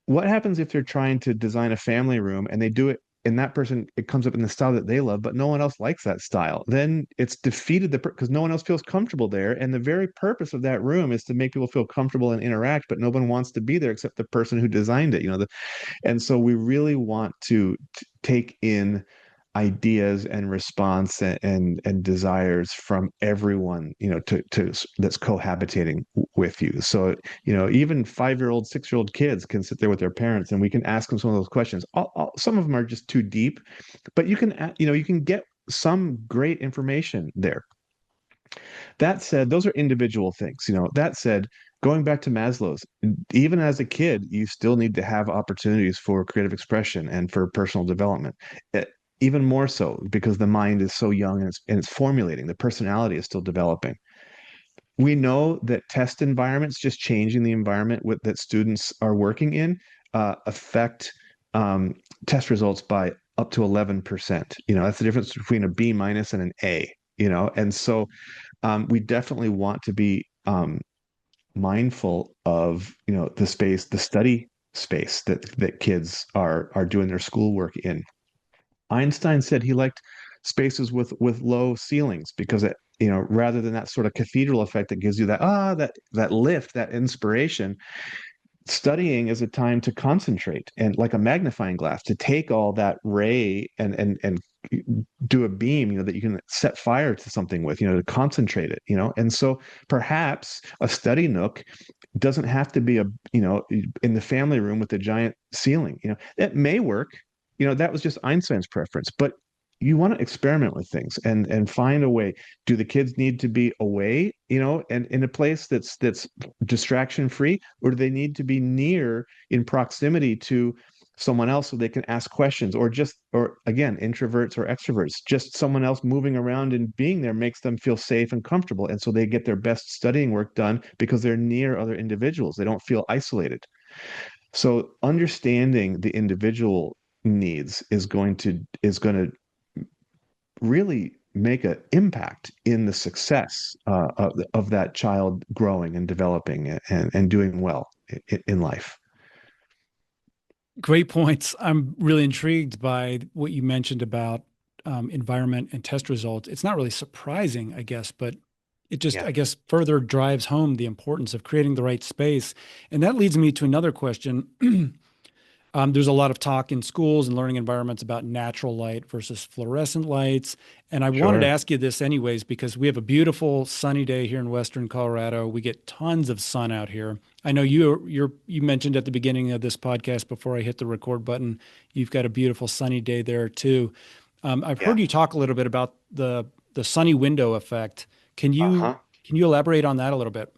what happens if they're trying to design a family room and they do it and that person, it comes up in the style that they love, but no one else likes that style? Then it's defeated because no one else feels comfortable there. And the very purpose of that room is to make people feel comfortable and interact, but no one wants to be there except the person who designed it. And so we really want to take in ideas and response and desires from everyone, to that's cohabitating with you. So, even 5-year-old, 6-year-old kids can sit there with their parents and we can ask them some of those questions. Some of them are just too deep, but you can get some great information there. That said, those are individual things. That said, going back to Maslow's, even as a kid, you still need to have opportunities for creative expression and for personal development. even more so because the mind is so young and it's formulating. The personality is still developing. We know that test environments, just changing the environment that students are working in, affect um, test results by up to 11%. That's the difference between a B minus and an A, and so we definitely want to be mindful of, the study space that kids are doing their schoolwork in. Einstein said he liked spaces with low ceilings because rather than that sort of cathedral effect that gives you that lift, that inspiration, studying is a time to concentrate and like a magnifying glass to take all that ray and do a beam, that you can set fire to something with, to concentrate it, and so perhaps a study nook doesn't have to be in the family room with a giant ceiling. It may work. That was just Einstein's preference, but you want to experiment with things and find a way. Do the kids need to be away, and in a place that's distraction free, or do they need to be near in proximity to someone else so they can ask questions, or again, introverts or extroverts, just someone else moving around and being there makes them feel safe and comfortable, and so they get their best studying work done because they're near other individuals. They don't feel isolated. So understanding the individual needs is going to really make an impact in the success of that child growing and developing and doing well in life. Great points. I'm really intrigued by what you mentioned about environment and test results. It's not really surprising, I guess, but it just, Yeah, I guess, further drives home the importance of creating the right space. And that leads me to another question. There's a lot of talk in schools and learning environments about natural light versus fluorescent lights. And I wanted to sure. ask you this anyways, because we have a beautiful sunny day here in Western Colorado. We get tons of sun out here. I know you mentioned at the beginning of this podcast before I hit the record button, you've got a beautiful sunny day there too. I've Yeah. heard you talk a little bit about the sunny window effect. Can you Uh-huh. can you elaborate on that a little bit?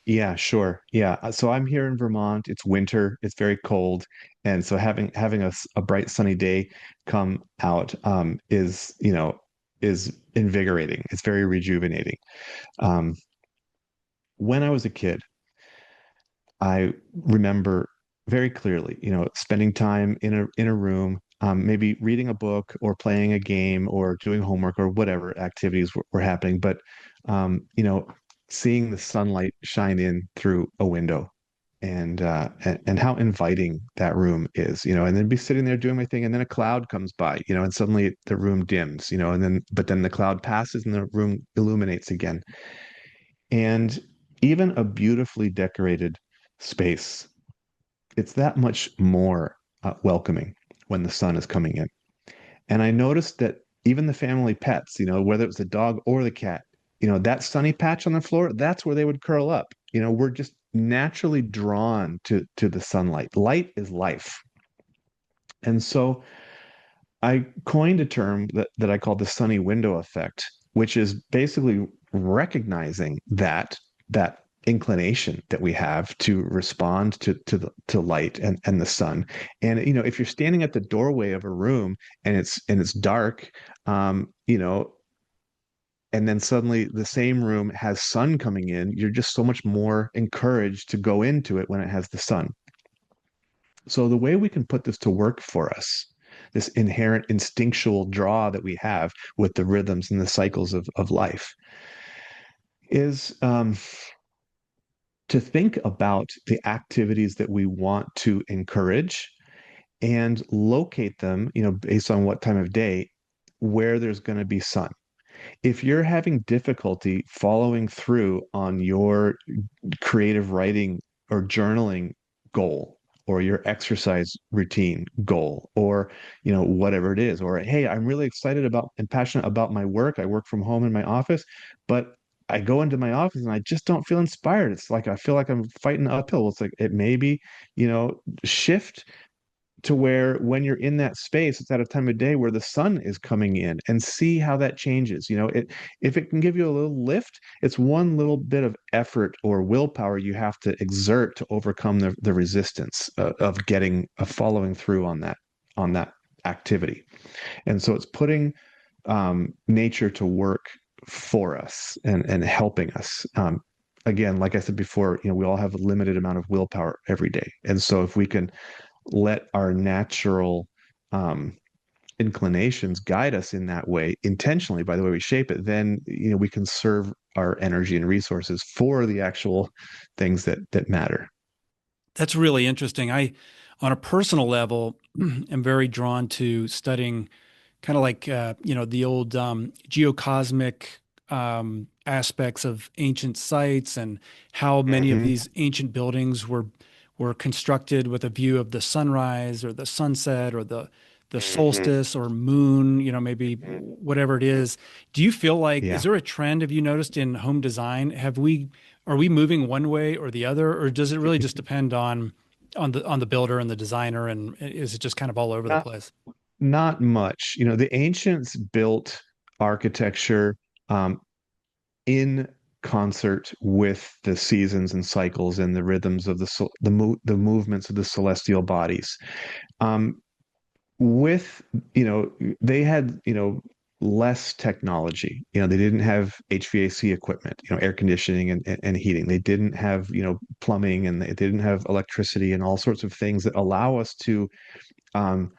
Yeah, sure. Yeah. So I'm here in Vermont. It's winter. It's very cold, and so having a bright sunny day come out is invigorating. It's very rejuvenating. Um, when I was a kid, I remember very clearly, spending time in a room, maybe reading a book or playing a game or doing homework or whatever activities were happening, but seeing the sunlight shine in through a window and how inviting that room is, and then be sitting there doing my thing, and then a cloud comes by, and suddenly the room dims, but then the cloud passes and the room illuminates again. And even a beautifully decorated space, it's that much more welcoming when the sun is coming in. And I noticed that even the family pets, whether it was the dog or the cat, that sunny patch on the floor, that's where they would curl up. We're just naturally drawn to the sunlight. Light is life. And so I coined a term that I call the sunny window effect, which is basically recognizing that inclination that we have to respond to light and the sun. And if you're standing at the doorway of a room and it's dark, um, you know, and then suddenly the same room has sun coming in, you're just so much more encouraged to go into it when it has the sun. So the way we can put this to work for us, this inherent instinctual draw that we have with the rhythms and the cycles of life, is to think about the activities that we want to encourage and locate them, based on what time of day, where there's going to be sun. If you're having difficulty following through on your creative writing or journaling goal, or your exercise routine goal, or whatever it is, or hey, I'm really excited about and passionate about my work. I work from home in my office, but I go into my office and I just don't feel inspired. It's like I feel like I'm fighting uphill. It's like it may be, shift to where when you're in that space, it's at a time of day where the sun is coming in, and see how that changes. If it can give you a little lift, it's one little bit of effort or willpower you have to exert to overcome the resistance of following through on that activity. And so it's putting nature to work for us and helping us. Again, like I said before, we all have a limited amount of willpower every day. And so if we can let our natural um, inclinations guide us in that way intentionally by the way we shape it, then we can serve our energy and resources for the actual things that matter. That's really interesting. On a personal level, am very drawn to studying kind of like the old geocosmic aspects of ancient sites and how many of Hmm. these ancient buildings were constructed with a view of the sunrise or the sunset or the Hmm. solstice or moon, maybe whatever it is. Do you feel like, is Yeah. there a trend, have you noticed in home design? Are we moving one way or the other, or does it really just depend on the builder and the designer, and is it just kind of all over the Not place? not much. The ancients built architecture um, in concert with the seasons and cycles and the rhythms of the movements of the celestial bodies. Um, with they had less technology. They didn't have HVAC equipment, air conditioning and heating. They didn't have plumbing, and they didn't have electricity and all sorts of things that allow us to um,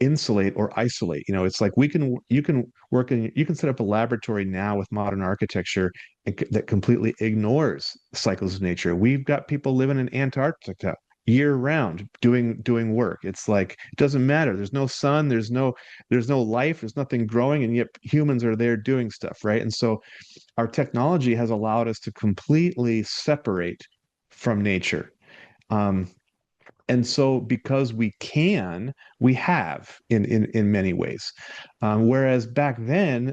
insulate or isolate. It's like you can set up a laboratory now with modern architecture that completely ignores cycles of nature. We've got people living in Antarctica year round doing work. It's like it doesn't matter. There's no sun, there's no life, there's nothing growing, and yet humans are there doing stuff, right? And so our technology has allowed us to completely separate from nature. Um, and so because we have in many ways. Whereas back then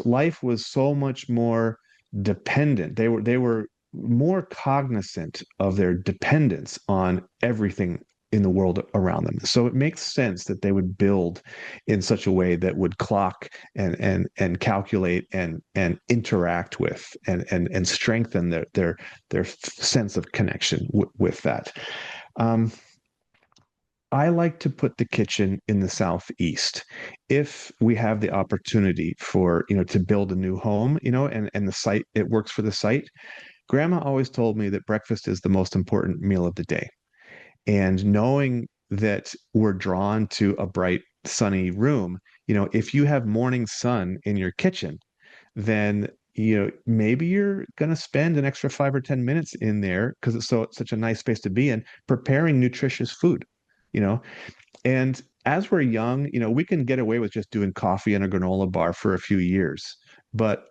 life was so much more dependent. They were more cognizant of their dependence on everything in the world around them. So it makes sense that they would build in such a way that would clock and calculate and interact with and strengthen their sense of connection with that. Um, I like to put the kitchen in the southeast. If we have the opportunity for, to build a new home, and the site, it works for the site. Grandma always told me that breakfast is the most important meal of the day. And knowing that we're drawn to a bright, sunny room, if you have morning sun in your kitchen, then maybe you're going to spend an extra 5 or 10 minutes in there because it's such a nice space to be in, preparing nutritious food. You know, and as we're young, we can get away with just doing coffee and a granola bar for a few years. But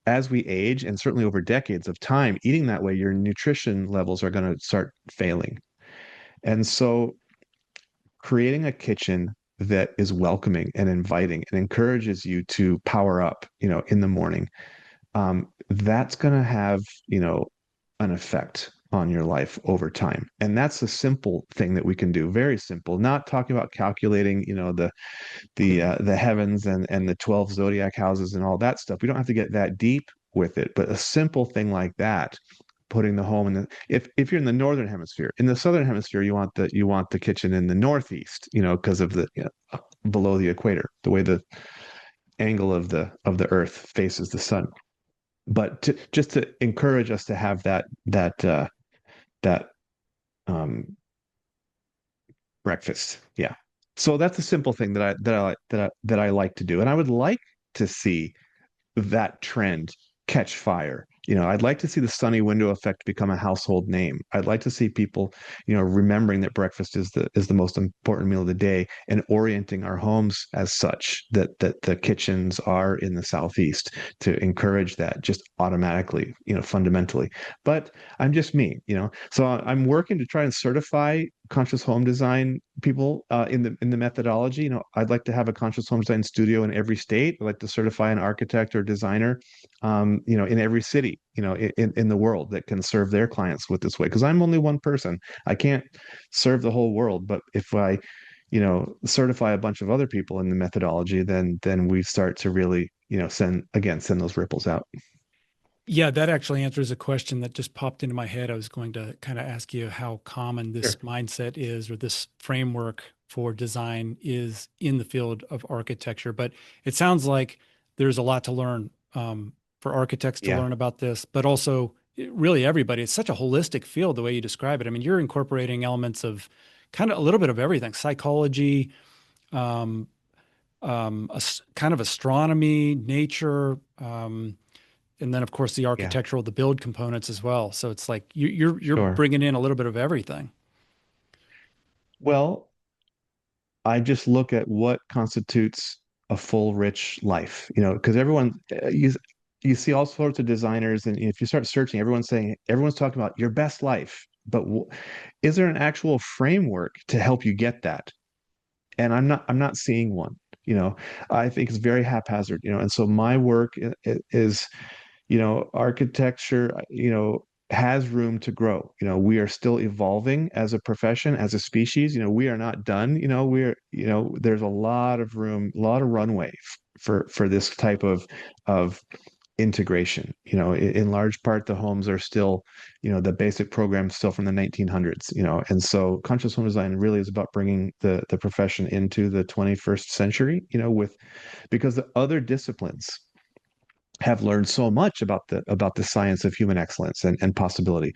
as we age, and certainly over decades of time, eating that way, your nutrition levels are going to start failing. And so creating a kitchen that is welcoming and inviting and encourages you to power up, in the morning, that's going to have, an effect on your life over time. And that's a simple thing that we can do, very simple. Not talking about calculating, the heavens and the 12 zodiac houses and all that stuff. We don't have to get that deep with it, but a simple thing like that, putting the home in if you're in the northern hemisphere. In the southern hemisphere, you want the kitchen in the northeast, because of the below the equator, the way the angle of the earth faces the sun. But just to encourage us to have that um, breakfast. Yeah. So that's a simple thing that I like to do, and I would like to see that trend catch fire. I'd like to see the sunny window effect become a household name. I'd like to see people, remembering that breakfast is the most important meal of the day and orienting our homes as such that the kitchens are in the southeast to encourage that just automatically, fundamentally. But I'm just me, So I'm working to try and certify conscious home design people in the methodology. I'd like to have a conscious home design studio in every state. I'd like to certify an architect or designer in every city, in the world that can serve their clients with this way. Because I'm only one person. I can't serve the whole world. But if I, certify a bunch of other people in the methodology, then we start to really, send those ripples out. Yeah, that actually answers a question that just popped into my head. I was going to kind of ask you how common this Sure. mindset is or this framework for design is in the field of architecture. But it sounds like there's a lot to learn for architects to Yeah, learn about this, but also really everybody. It's such a holistic field the way you describe it. I mean, you're incorporating elements of kind of a little bit of everything, psychology, um, kind of astronomy, nature, and then of course the yeah, architectural, the build components as well. So it's like you're sure. bringing in a little bit of everything. Well, I just look at what constitutes a full, rich life, because you see all sorts of designers, and if you start searching, everyone's talking about your best life, but is there an actual framework to help you get that? And I'm not seeing one. You know, I think it's very haphazard. And so my work is architecture, has room to grow. We are still evolving as a profession, as a species. We are not done. There's a lot of room, a lot of runway for this type of integration. In large part, the homes are still, the basic program still from the 1900s. And so conscious home design really is about bringing the profession into the 21st century. Because the other disciplines have learned so much about the science of human excellence and possibility.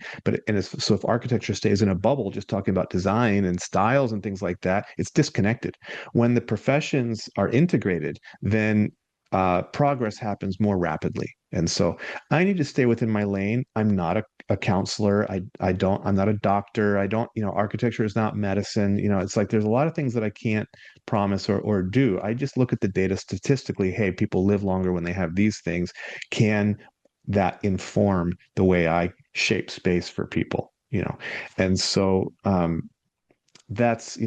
So if architecture stays in a bubble, just talking about design and styles and things like that, it's disconnected. When the professions are integrated, then progress happens more rapidly. And so I need to stay within my lane. I'm not a counselor. I'm not a doctor. I don't, architecture is not medicine. It's like there's a lot of things that I can't promise or do. I just look at the data statistically. Hey, people live longer when they have these things. Can that inform the way I shape space for people? And so that's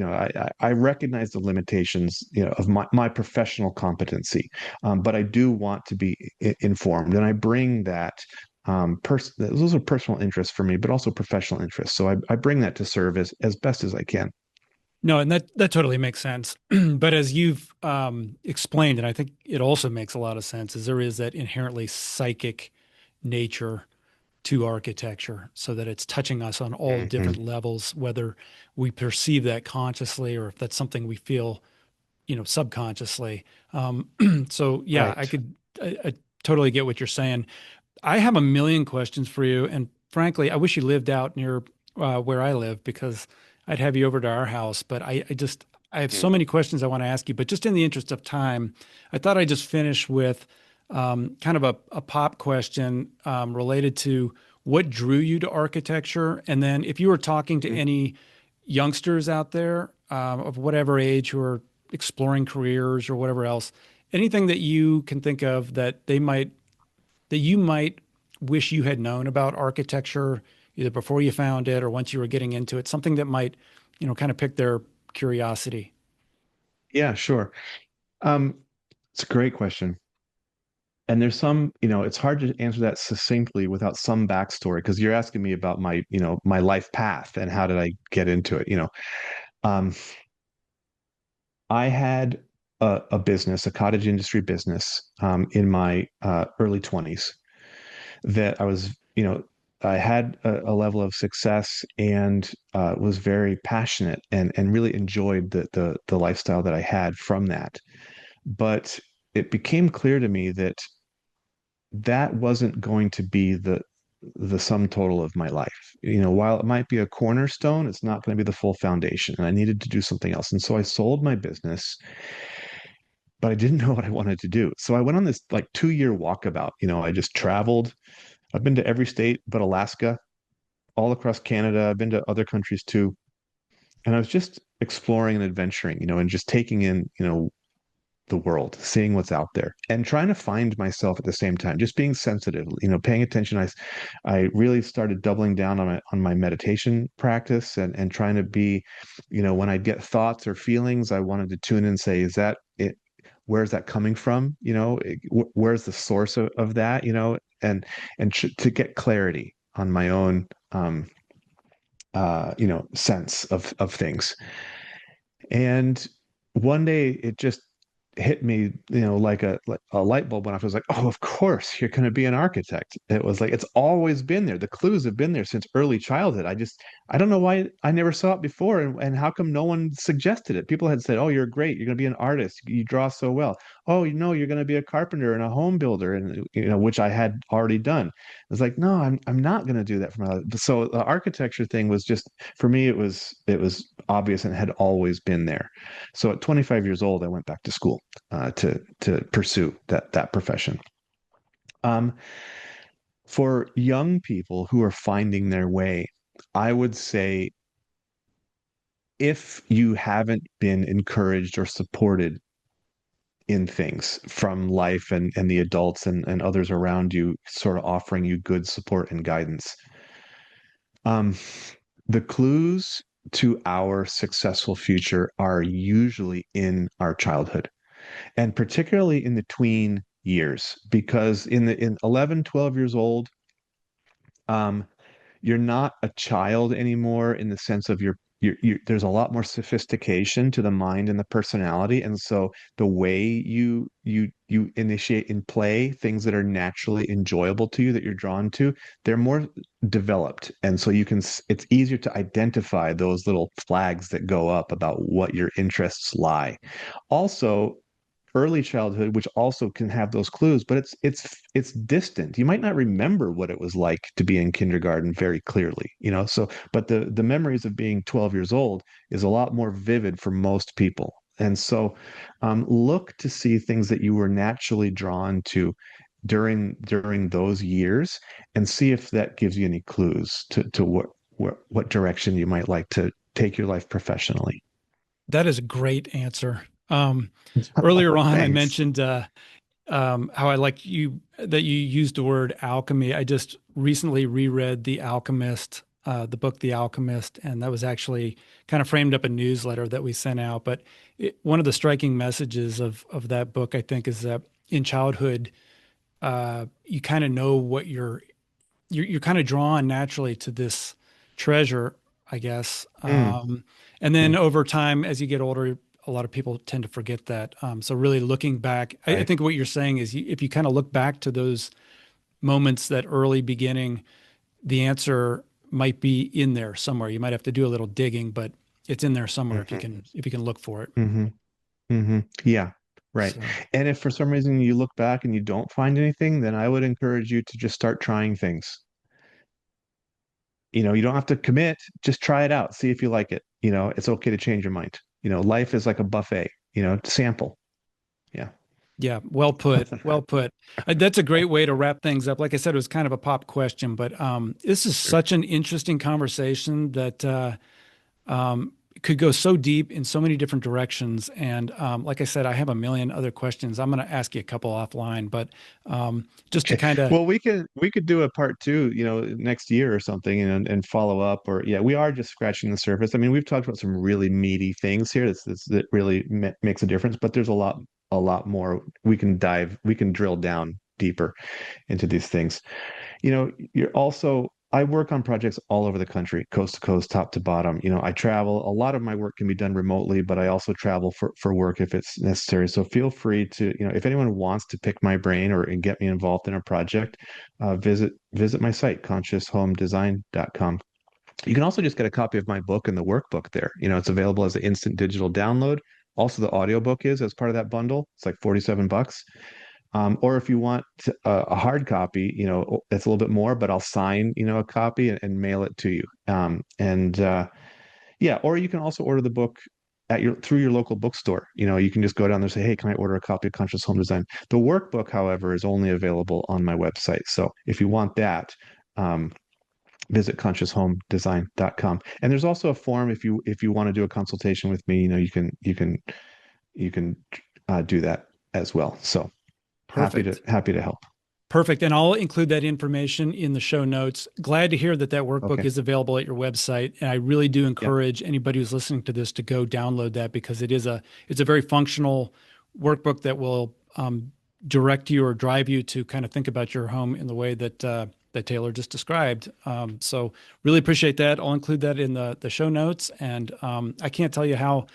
I recognize the limitations of my professional competency, but I do want to be informed, and I bring that those are personal interests for me, but also professional interests. So I bring that to serve as best as I can. No, and that totally makes sense. But as you've explained, and I think it also makes a lot of sense, is there is that inherently psychic nature to architecture, so that it's touching us on all Mhm. different levels, whether we perceive that consciously or if that's something we feel, subconsciously. So yeah, Right. I totally get what you're saying. I have a million questions for you, and frankly, I wish you lived out near where I live because I'd have you over to our house. But I have so Mhm. many questions I want to ask you. But just in the interest of time, I thought I'd just finish with kind of a pop question related to what drew you to architecture, and then if you were talking to any youngsters out there of whatever age who are exploring careers or whatever else, anything that you can think of that you might wish you had known about architecture either before you found it or once you were getting into it, something that might, kind of pick their curiosity. Yeah, sure. Um, it's a great question. And there's some, it's hard to answer that succinctly without some backstory because you're asking me about my life path and how did I get into it. Um, I had a business, a cottage industry business, in my early 20s that I had a level of success and was very passionate and really enjoyed the lifestyle that I had from that. But it became clear to me that that wasn't going to be the sum total of my life. While it might be a cornerstone, it's not going to be the full foundation. And I needed to do something else. And so I sold my business, but I didn't know what I wanted to do. So I went on this like 2-year walkabout. I just traveled. I've been to every state but Alaska, all across Canada. I've been to other countries too. And I was just exploring and adventuring, and just taking in, the world, seeing what's out there, and trying to find myself at the same time, just being sensitive, paying attention. I really started doubling down on my meditation practice and trying to be, when I get thoughts or feelings, I wanted to tune in and say, is that it? Where's that coming from? Where's the source of that? To get clarity on my own, sense of things. And one day it just hit me, like a light bulb went off. I was like, oh, of course, you're going to be an architect. It was like it's always been there. The clues have been there since early childhood. I don't know why I never saw it before, and how come no one suggested it? People had said, oh, you're great. You're going to be an artist. You draw so well. Oh, you're going to be a carpenter and a home builder, and which I had already done. It's like, no, I'm not going to do that for my life. So the architecture thing was just for me. It was obvious and had always been there. So at 25 years old, I went back to school to pursue that profession. Um, for young people who are finding their way, I would say if you haven't been encouraged or supported in things from life and the adults and others around you, sort of offering you good support and guidance, um, the clues to our successful future are usually in our childhood, and particularly in the tween years, because in 11, 12 years old, um you're not a child anymore in the sense of there's a lot more sophistication to the mind and the personality, and so the way you initiate and play things that are naturally enjoyable to you, that you're drawn to, they're more developed, and so it's easier to identify those little flags that go up about what your interests lie. Also, early childhood, which also can have those clues, but it's distant. You might not remember what it was like to be in kindergarten very clearly, So, but the memories of being 12 years old is a lot more vivid for most people. And so, look to see things that you were naturally drawn to during those years, and see if that gives you any clues to what direction you might like to take your life professionally. That is a great answer. Earlier on, I Thanks. mentioned how I like you that you used the word alchemy. I just recently reread The Alchemist, the book The Alchemist, and that was actually kind of framed up a newsletter that we sent out. But one of the striking messages of that book, I think, is that in childhood, you kind of know what you're kind of drawn naturally to this treasure, I guess. Mm, And then mm, over time, as you get older, a lot of people tend to forget that. So really looking back, I right. think what you're saying is if you kind of look back to those moments, that early beginning, the answer might be in there somewhere. You might have to do a little digging, but it's in there somewhere Hmm. if you can look for it. Hmm. Hmm. Yeah, right. So And if for some reason you look back and you don't find anything, then I would encourage you to just start trying things. You don't have to commit, just try it out, see if you like it. It's okay to change your mind. Life is like a buffet, sample. Yeah. yeah, well put. Well put. That's a great way to wrap things up. Like I said, it was kind of a pop question, but this is Sure. such an interesting conversation that could go so deep in so many different directions. And like I said, I have a million other questions. I'm going to ask you a couple offline, but just to Okay. kind of, Well, we could do a part two, next year or something, and follow up. Or yeah, we are just scratching the surface. I mean, we've talked about some really meaty things here. That really makes a difference. But there's a lot more we can drill down deeper into these things. You're also, I work on projects all over the country, coast to coast, top to bottom. I travel. A lot of my work can be done remotely, but I also travel for work if it's necessary. So feel free to, if anyone wants to pick my brain or and get me involved in a project, visit my site, conscioushomdesign.com. You can also just get a copy of my book and the workbook there. It's available as an instant digital download. Also, the audiobook is as part of that bundle. It's like $47. Or if you want a hard copy, it's a little bit more, but I'll sign, a copy and mail it to you. And Yeah, or you can also order the book through your local bookstore. You can just go down there and say, "Hey, can I order a copy of Conscious Home Design?" The workbook, however, is only available on my website. So if you want that, um, visit conscioushomdesign.com. And there's also a form if you want to do a consultation with me. You can do that as well. So perfect. happy to help. Perfect. And I'll include that information in the show notes. Glad to hear that that workbook Okay. is available at your website. And I really do Yep. encourage anybody who's listening to this to go download that because it's a very functional workbook that will direct you or drive you to kind of think about your home in the way that Taylor just described. So really appreciate that. I'll include that in the show notes. And I can't tell you how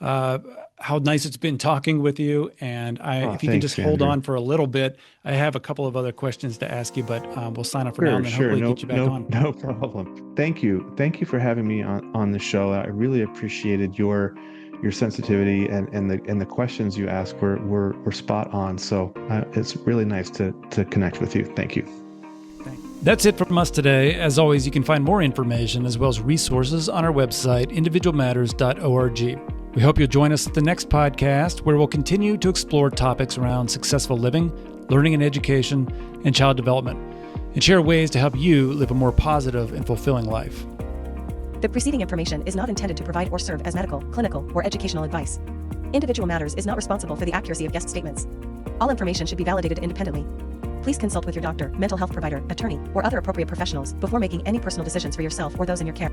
how nice it's been talking with you. And Oh, if you can thanks, just hold Andrew. on for a little bit, I have a couple of other questions to ask you, but we'll sign off for now Sure, and then sure. hopefully No, get you back no, on. no problem. Thank you. Thank you for having me on the show. I really appreciated your sensitivity and the questions you asked were spot on. So it's really nice to connect with you. Thank you. That's it from us today. As always, you can find more information as well as resources on our website, individualmatters.org. We hope you'll join us at the next podcast, where we'll continue to explore topics around successful living, learning and education, and child development, and share ways to help you live a more positive and fulfilling life. The preceding information is not intended to provide or serve as medical, clinical, or educational advice. Individual Matters is not responsible for the accuracy of guest statements. All information should be validated independently. Please consult with your doctor, mental health provider, attorney, or other appropriate professionals before making any personal decisions for yourself or those in your care.